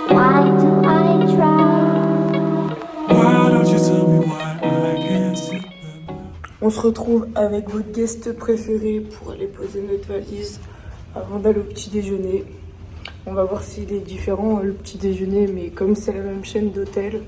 Why do I try? Why don't you tell me why I can't sit? On se retrouve avec votre guest préféré pour aller poser notre valise avant d'aller au petit déjeuner. On va voir s'il est différent le petit déjeuner, mais comme c'est la même chaîne d'hôtel,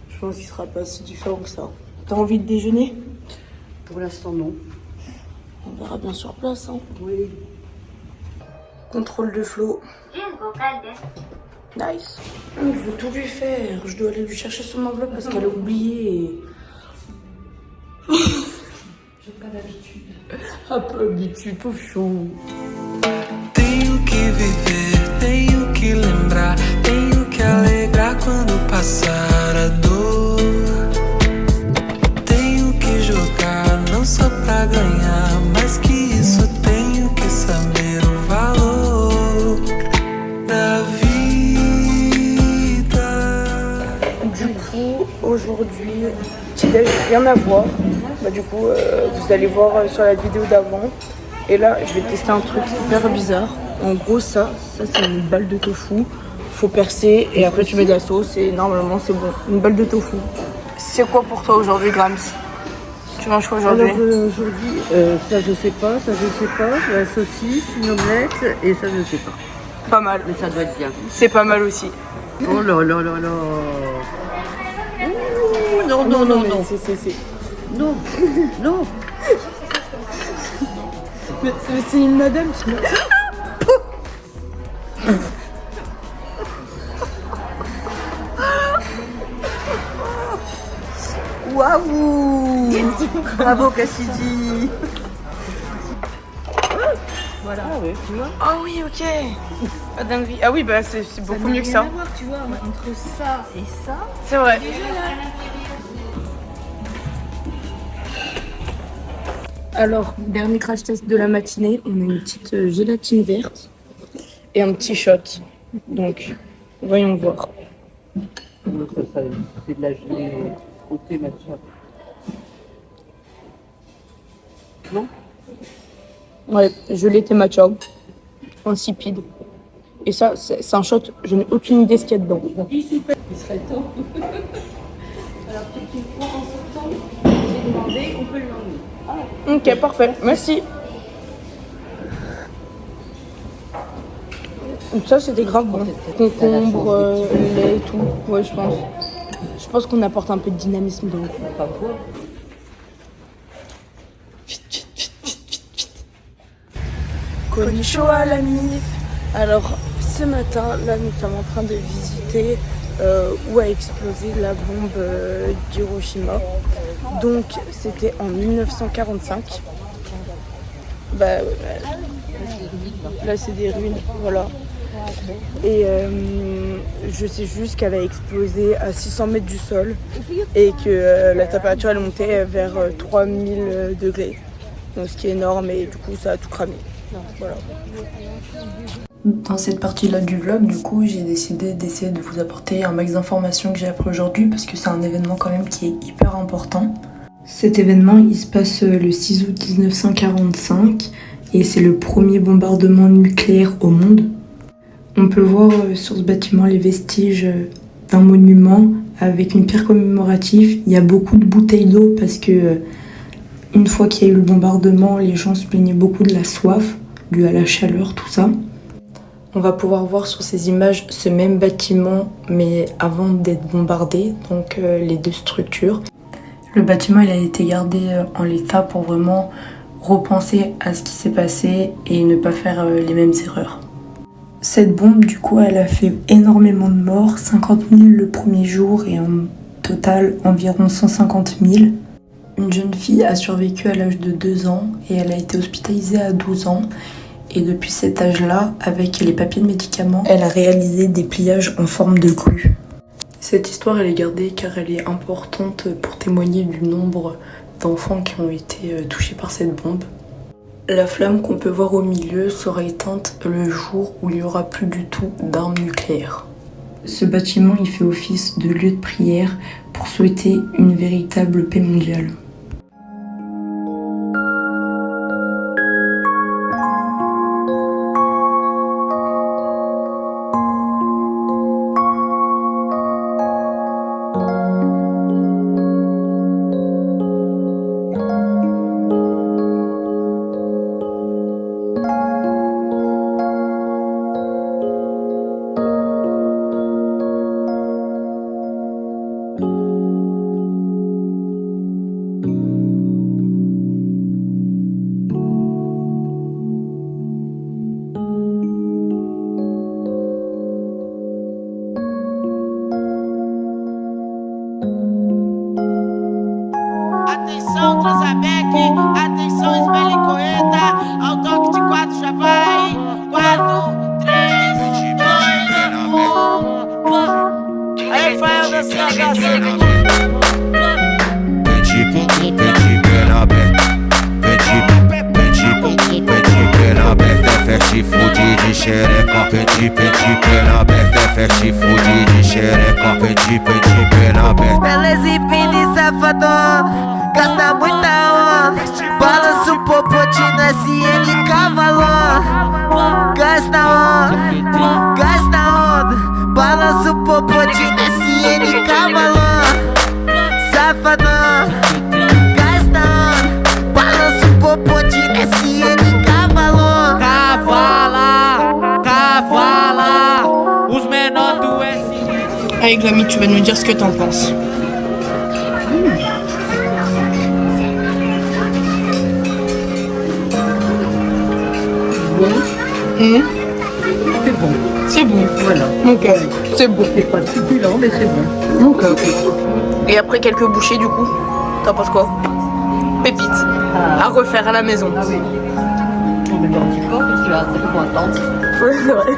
je pense qu'il sera pas si différent que ça. T'as envie de déjeuner? Pour l'instant, non. On verra bien sur place. Hein. Oui. Contrôle de flot. Nice. Je veux tout lui faire. Je dois aller lui chercher son enveloppe parce qu'elle a oublié. J'ai pas l'habitude. Un peu habitude, pauvre chou. Tenho que viver, tenho que lembrar, tenho que alegrar quando passar a dor. Tenho que jogar, não só pra ganhar, mas que isso tenho que saber o valor da vida. Du coup, aujourd'hui, petit déj, rien à voir. Bah, du coup, vous allez voir sur la vidéo d'avant. Et là, je vais tester un truc hyper bizarre. En gros, ça c'est une balle de tofu. Faut percer et après tu mets de la sauce et normalement c'est bon. Une balle de tofu. C'est quoi pour toi aujourd'hui, Grams? Tu manges quoi aujourd'hui? Alors aujourd'hui, ça je sais pas, la saucisse, une omelette et ça je sais pas. Pas mal. Mais ça doit être bien. C'est pas mal aussi. Oh là là là là. Ouh, non, non, non, mais non. c'est... Non, non. Mais c'est une madame qui me... Waouh. Bravo Cassidy. Voilà. Ah oui, tu vois. Ah oui, ok. Pas dinguerie. Ah oui, bah c'est beaucoup mieux que ça. Ça n'a rien à voir, tu vois, entre ça et ça. C'est vrai. Alors, dernier crash test de la matinée, on a une petite gélatine verte et un petit shot. Donc, voyons voir. C'est de la gelée au thé matcha. Non? Ouais, gelée thé matcha, insipide. Et ça, c'est un shot, je n'ai aucune idée ce qu'il y a dedans. Il serait temps. Alors, techniquement, en sortant, j'ai demandé, on peut lui emmener. Ok, parfait, merci. Donc ça, c'était grave bon. Concombre, lait et tout. Ouais, je pense. Je pense qu'on apporte un peu de dynamisme dans le coup. Pas quoi? Konnichiwa à la MIF. Alors, ce matin, là, nous sommes en train de visiter où a explosé la bombe d'Hiroshima. Donc, c'était en 1945. Bah, là, c'est des ruines, voilà. Et je sais juste qu'elle a explosé à 600 mètres du sol et que la température, elle montait vers 3000 degrés. Donc, ce qui est énorme et du coup, ça a tout cramé. Voilà. Dans cette partie-là du vlog, du coup, j'ai décidé d'essayer de vous apporter un max d'informations que j'ai appris aujourd'hui parce que c'est un événement quand même qui est hyper important. Cet événement, il se passe le 6 août 1945 et c'est le premier bombardement nucléaire au monde. On peut voir sur ce bâtiment les vestiges d'un monument avec une pierre commémorative. Il y a beaucoup de bouteilles d'eau parce que une fois qu'il y a eu le bombardement, les gens se plaignaient beaucoup de la soif due à la chaleur, tout ça. On va pouvoir voir sur ces images ce même bâtiment, mais avant d'être bombardé, donc les deux structures. Le bâtiment, il a été gardé en l'état pour vraiment repenser à ce qui s'est passé et ne pas faire les mêmes erreurs. Cette bombe, du coup, elle a fait énormément de morts, 50 000 le premier jour et en total environ 150 000. Une jeune fille a survécu à l'âge de 2 ans et elle a été hospitalisée à 12 ans. Et depuis cet âge-là, avec les papiers de médicaments, elle a réalisé des pliages en forme de grue. Cette histoire, elle est gardée car elle est importante pour témoigner du nombre d'enfants qui ont été touchés par cette bombe. La flamme qu'on peut voir au milieu sera éteinte le jour où il n'y aura plus du tout d'armes nucléaires. Ce bâtiment, il fait office de lieu de prière pour souhaiter une véritable paix mondiale. Atenção, Transabec, atenção, Esbelicoeta. Ao toque de 4 já vai. 4, 3, 2, 1. Aí, Fael da CHC. Pente pena aberta, pente pena aberta, é fast food de xereca. Pente pena aberta, é fast food de xereca. Pente pena aberta. Beleza e pini safadão, gasta muita onda. Balança o popote no SN cavalão. Gasta onda, balança o popote no SN cavalão. Safadão, gasta onda, balança o popote no SN cavalão. Cavala, os menores do SN. Allez Glamy, tu vas nous dire ce que t'en penses. C'est bon. C'est bon. Voilà. Ok, c'est bon. C'est pas succulent, mais c'est bon. Ok. Et après quelques bouchées du coup, t'en penses quoi? Pépite. À refaire à la maison. Ah oui. On ne leur dit pas parce que là, ça peut attendre. Ouais, c'est vrai.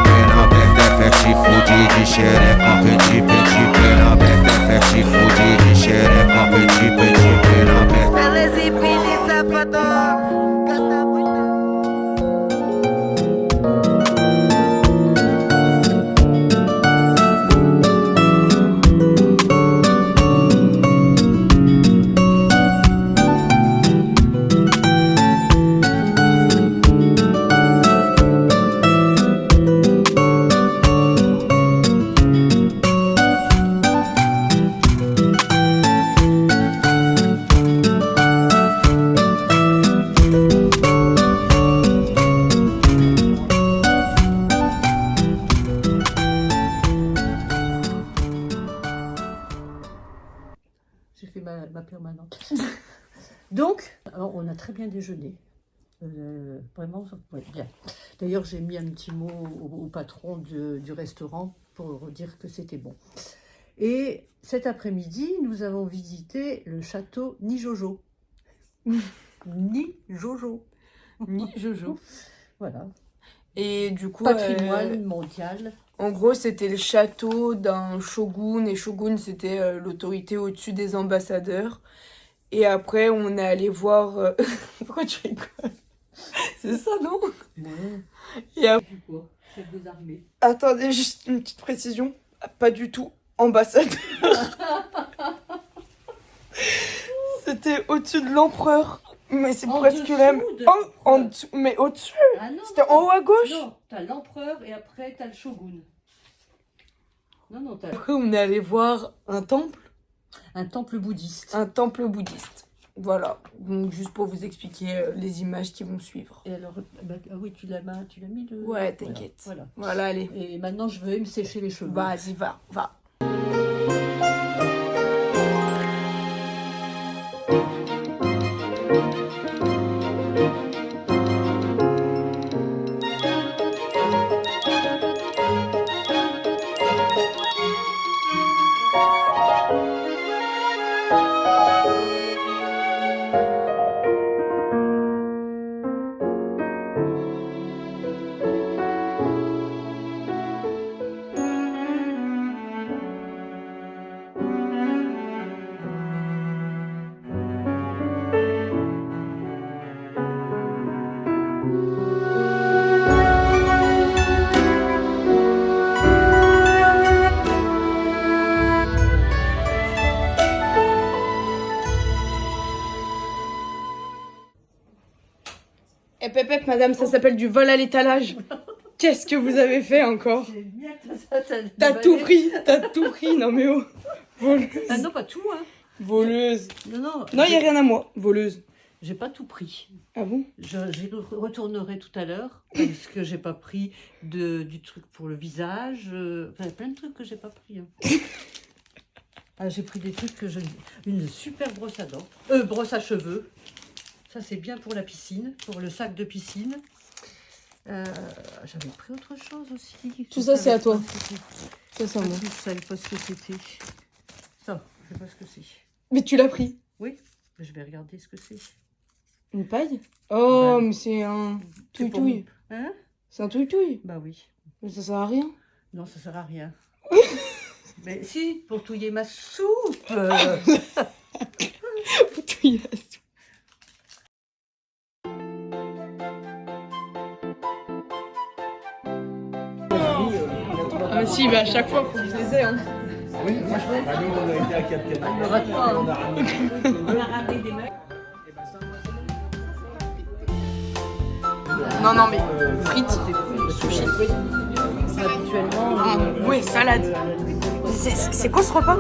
Pena aberta, é fast food de xereca. Pente pena aberta, é fast food de xereca. Pente pena aberta. Beleza e pini safadão, gasta muita. J'ai fait ma permanente. Donc, alors, on a très bien déjeuné. Vraiment, ouais, bien. D'ailleurs, j'ai mis un petit mot au patron du restaurant pour dire que c'était bon. Et cet après-midi, nous avons visité le château Nijojo. Nijojo. Jojo. Voilà. Et du coup, Patrimoine mondial. en gros, c'était le château d'un shogun. Et shogun, c'était l'autorité au-dessus des ambassadeurs. Et après, on est allé voir... Pourquoi tu rigoles? C'est ça, non? Ouais. Et après... Quoi? Chef des armées. Attendez, juste une petite précision. Pas du tout ambassadeur. C'était au-dessus de l'empereur. Mais c'est En presque dessous même... de En l'empereur. dessous, mais au-dessus. Ah non, C'était en haut à gauche. Non, t'as l'empereur et après t'as le shogun. Non, t'as Après, on est allé voir un temple. un temple bouddhiste. Un temple bouddhiste. Voilà. Donc, juste pour vous expliquer les images qui vont suivre. Et alors, bah, ah oui, tu l'as mis le... Ouais, t'inquiète. Voilà. Voilà, allez. Et maintenant, je vais me sécher les cheveux. Vas-y, va. Et pépette, madame, ça s'appelle du vol à l'étalage. Qu'est-ce que vous avez fait encore? T'as tout pris, non mais oh. Voleuse. Ah non, pas tout, hein. Voleuse. Non, Non, y a rien à moi. Voleuse. j'ai pas tout pris. Ah bon? J'y retournerai tout à l'heure parce que j'ai pas pris du truc pour le visage. Enfin, plein de trucs que j'ai pas pris. Hein. Ah, j'ai pris des trucs une super brosse à dents, brosse à cheveux. Ça, c'est bien pour la piscine, pour le sac de piscine. J'avais pris autre chose aussi. Tout ça, c'est à toi. Ça, Ça, c'est à moi. je savais pas ce que c'était. Ça, je sais pas ce que c'est. Mais tu l'as pris. Oui, je vais regarder ce que c'est. Une paille? Oh, Bah, mais c'est un C'est pour touille-touille. mon- Hein? C'est un touille-touille. Bah oui. Mais ça sert à rien. Non, ça sert à rien. Mais si, pour touiller ma soupe. Touille. Ah mais si, mais à chaque fois, faut que je les ai. Hein. Oui, franchement. Bah, nous, on a été à Cap Canal. Il me rate pas, hein. On a ramené. On a ramené des mecs. Non, non, mais frites, sushi. Habituellement. Ouais, salade. C'est quoi ce repas?